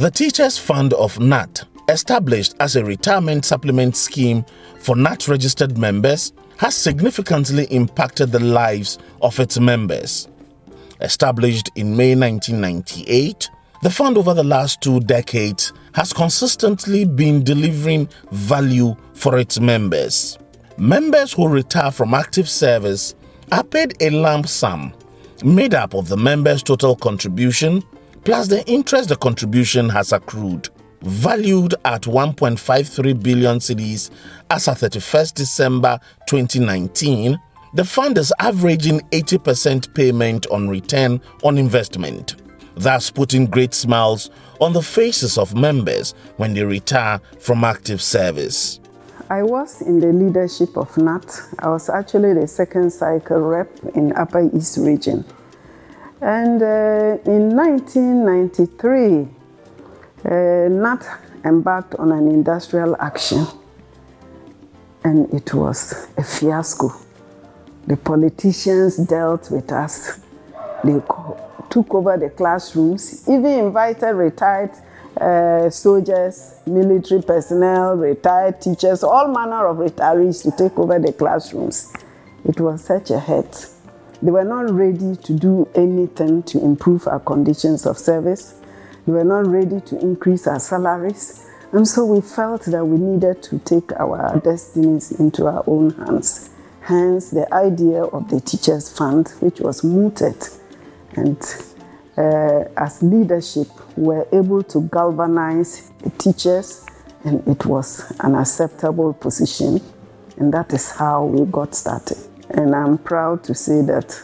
The Teachers Fund of GNAT, established as a retirement supplement scheme for GNAT-registered members, has significantly impacted the lives of its members. Established in May 1998, the fund over the last 2 decades has consistently been delivering value for its members. Members who retire from active service are paid a lump sum made up of the members' total contribution plus the interest the contribution has accrued. Valued at 1.53 billion cedis as at 31st December 2019, the fund is averaging 80% payment on return on investment, thus putting great smiles on the faces of members when they retire from active service. I was in the leadership of GNAT. I was actually the second cycle rep in Upper East region. And in 1993, GNAT embarked on an industrial action, and it was a fiasco. The politicians dealt with us. They took over the classrooms, even invited retired soldiers, military personnel, retired teachers, all manner of retirees to take over the classrooms. It was such a hurt. They were not ready to do anything to improve our conditions of service. They were not ready to increase our salaries. And so we felt that we needed to take our destinies into our own hands. Hence the idea of the Teachers Fund, which was mooted. And as leadership, we were able to galvanize the teachers, and it was an acceptable position. And that is how we got started. And I'm proud to say that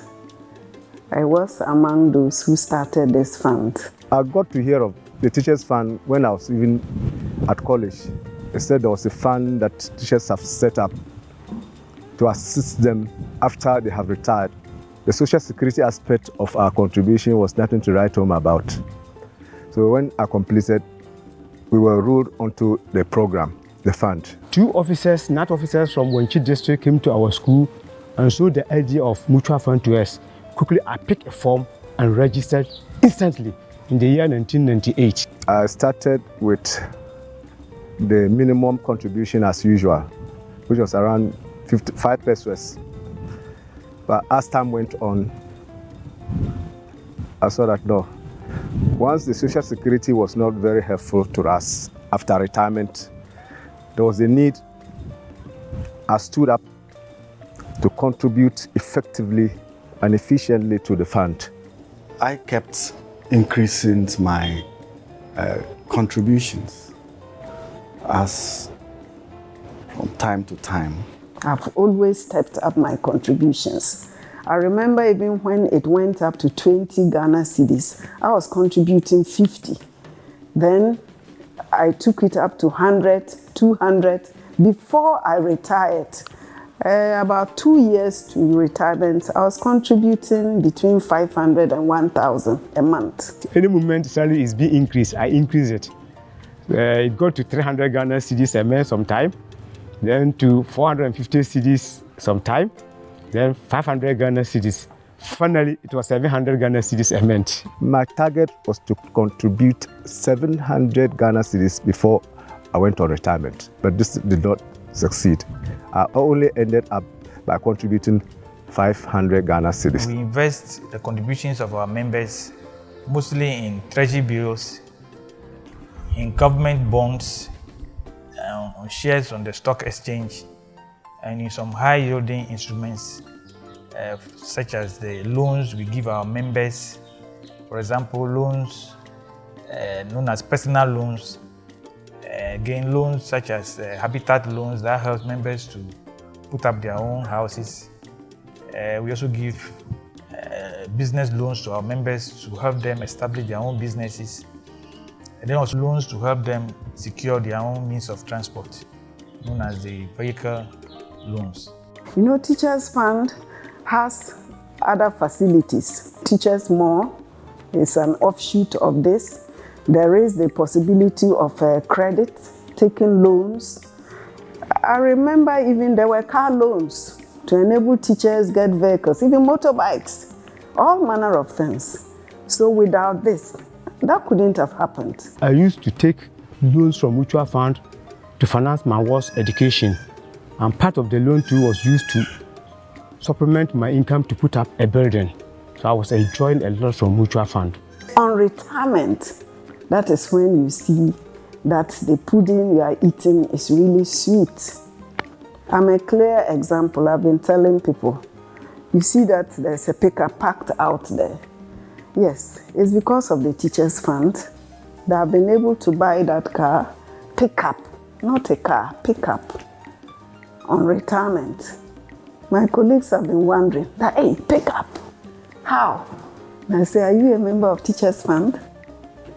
I was among those who started this fund. I got to hear of the Teachers Fund when I was even at college. They said there was a fund that teachers have set up to assist them after they have retired. The social security aspect of our contribution was nothing to write home about. So when I completed, we were ruled onto the program, the fund. 2 officers, GNAT officers from Wenchi district came to our school and showed the idea of mutual fund to us. Quickly, I picked a form and registered instantly in the year 1998. I started with the minimum contribution as usual, which was around 55 pesos. But as time went on, I saw that no. Once the social security was not very helpful to us after retirement, there was a need. I stood up to contribute effectively and efficiently to the fund. I kept increasing my contributions as from time to time. I've always stepped up my contributions. I remember even when it went up to 20 Ghana cedis, I was contributing 50. Then I took it up to 100, 200. Before I retired, about 2 years to retirement, I was contributing between 500 and 1,000 a month. Any moment salary is being increased, I increase it. It got to 300 Ghana cedis a month sometime, then to 450 cedis sometime, then 500 Ghana cedis. Finally, it was 700 Ghana cedis a month. My target was to contribute 700 Ghana cedis before I went on retirement, but this did not succeed. I only ended up by contributing 500 Ghana cedis. We invest the contributions of our members mostly in treasury bills, in government bonds, on shares on the stock exchange, and in some high-yielding instruments, such as the loans we give our members. For example, loans known as personal loans, again loans such as habitat loans that help members to put up their own houses. We also give business loans to our members to help them establish their own businesses, and then also loans to help them secure their own means of transport, known as the vehicle loans. You know, Teachers Fund has other facilities. Teachers More is an offshoot of this. There is the possibility of credit, taking loans. I remember even there were car loans to enable teachers get vehicles, even motorbikes, all manner of things. So without this, That couldn't have happened. I used to take loans from mutual fund to finance my war's education. And part of the loan too was used to supplement my income to put up a building. So I was enjoying a lot from mutual fund. On retirement, that is when you see that the pudding you are eating is really sweet. I'm a clear example. I've been telling people, you see that there's a pickup packed out there. Yes, it's because of the Teachers Fund that I've been able to buy that car, pickup, not a car, pickup, on retirement. My colleagues have been wondering that, hey, pickup, how? And I say, are you a member of Teachers Fund?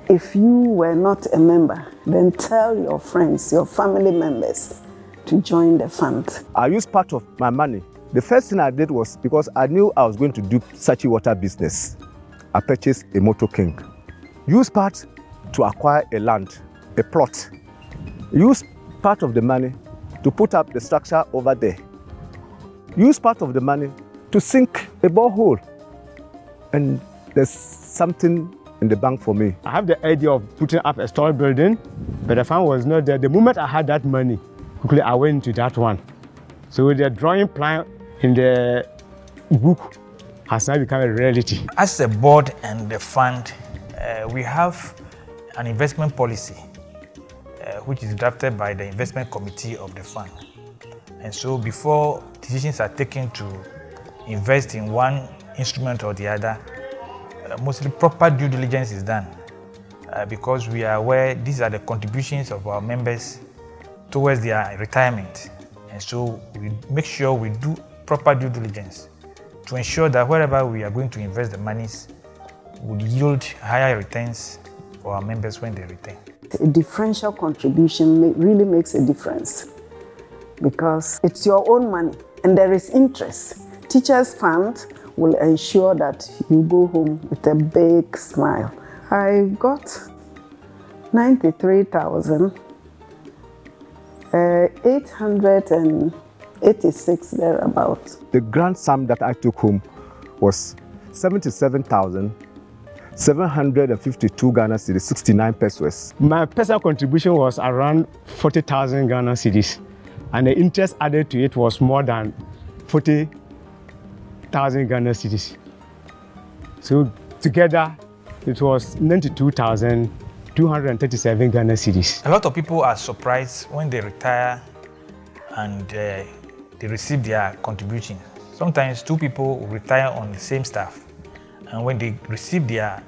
If you were not a member, then tell your friends, your family members to join the fund. I used part of my money. The first thing I did was, because I knew I was going to do Sachi water business, I purchased a Motor King. Used part to acquire a land, a plot. Used part of the money to put up the structure over there. Used part of the money to sink a borehole. And there's something in the bank for me. I have the idea of putting up a store building, but the fund was not there. The moment I had that money, quickly I went into that one. So the drawing plan in the book has now become a reality. As the board and the fund, we have an investment policy which is drafted by the investment committee of the fund. And so before decisions are taken to invest in one instrument or the other, mostly proper due diligence is done because we are aware these are the contributions of our members towards their retirement. And so we make sure we do proper due diligence to ensure that wherever we are going to invest the monies would yield higher returns for our members when they return. A differential contribution really makes a difference because it's your own money and there is interest. Teachers Fund will ensure that you go home with a big smile. I got 93,886 thereabouts. The grand sum that I took home was 77,752 Ghana cedis, 69 pesos. My personal contribution was around 40,000 Ghana cedis, and the interest added to it was more than 40,000 Ghana cedis. So together, it was 92,237 Ghana cedis. A lot of people are surprised when they retire and they receive their contribution. Sometimes two people retire on the same staff, and when they receive their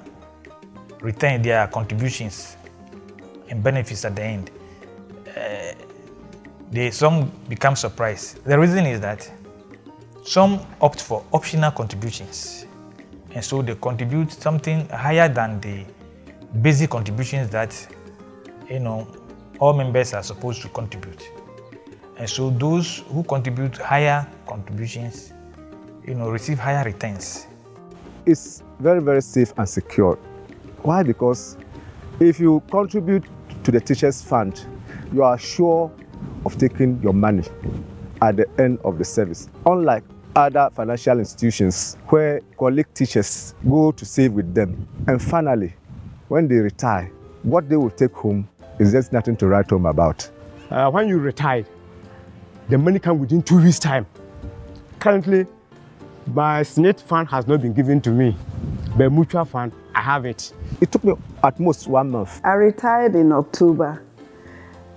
return, their contributions and benefits at the end, some become surprised. The reason is that some opt for optional contributions, and so they contribute something higher than the basic contributions that all members are supposed to contribute. And so those who contribute higher contributions, receive higher returns. It's very, very safe and secure. Why? Because if you contribute to the Teachers Fund, you are sure of taking your money at the end of the service. Unlike other financial institutions where colleague teachers go to save with them. And finally, when they retire, what they will take home is just nothing to write home about. When you retire, the money comes within 2 weeks' time. Currently, my GNAT fund has not been given to me, but mutual fund, I have it. It took me at most 1 month. I retired in October,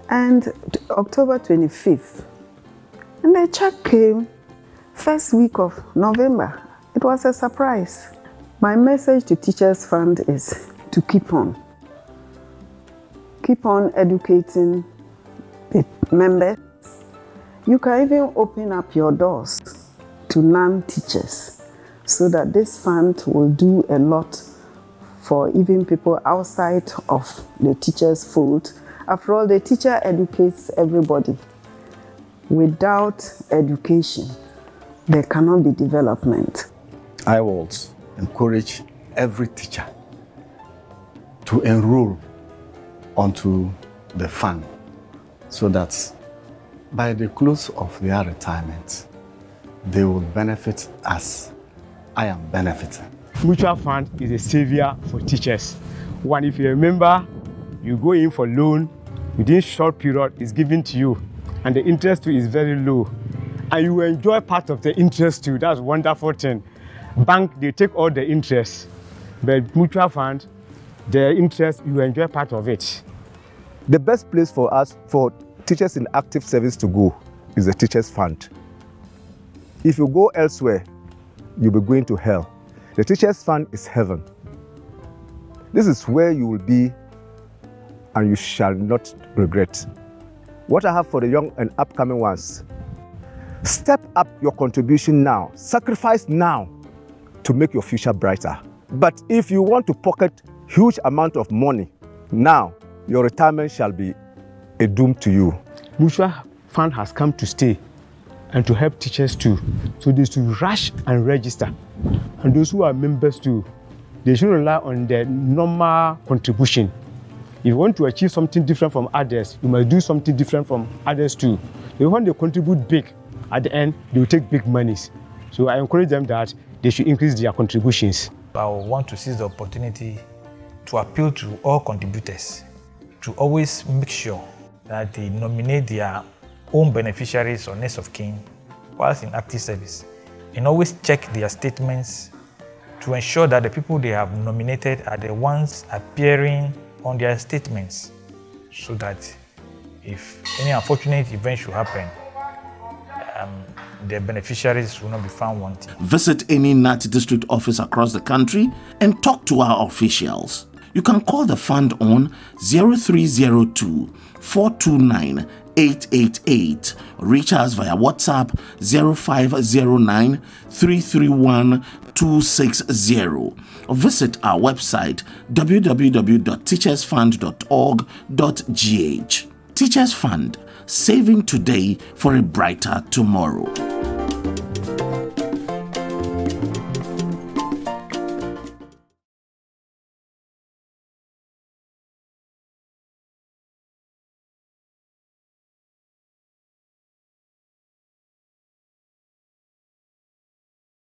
and October 25th, and the check came first week of November. It was a surprise. My message to Teachers Fund is to keep on educating the members. You can even open up your doors to non-teachers so that this fund will do a lot for even people outside of the teacher's fold. After all, the teacher educates everybody. Without education, there cannot be development. I will encourage every teacher to enroll onto the fund so that by the close of their retirement, they will benefit as I am benefiting. Mutual fund is a savior for teachers. One, if you're a member, you go in for loan, within short period, it's given to you, and the interest too is very low. And you enjoy part of the interest too. That's a wonderful thing. Bank, they take all the interest, but mutual fund, the interest, you enjoy part of it. The best place for us, for teachers in active service to go, is the Teachers Fund. If you go elsewhere, you'll be going to hell. The Teachers Fund is heaven. This is where you will be and you shall not regret. What I have for the young and upcoming ones, step up your contribution now, sacrifice now to make your future brighter. But if you want to pocket huge amount of money now, your retirement shall be a doom to you. Mutual fund has come to stay and to help teachers too. So they should rush and register. And those who are members too, they should rely on their normal contribution. If you want to achieve something different from others, you must do something different from others too. When they contribute big, at the end, they will take big monies. So I encourage them that they should increase their contributions. I want to seize the opportunity to appeal to all contributors to always make sure that they nominate their own beneficiaries or next of kin whilst in active service, and always check their statements to ensure that the people they have nominated are the ones appearing on their statements, so that if any unfortunate event should happen, the beneficiaries will not be found wanting. Visit any GNAT district office across the country and talk to our officials. You can call the fund on 0302 429 888. Reach us via WhatsApp 0509 331 260. Or visit our website www.teachersfund.org.gh. Teachers Fund, saving today for a brighter tomorrow.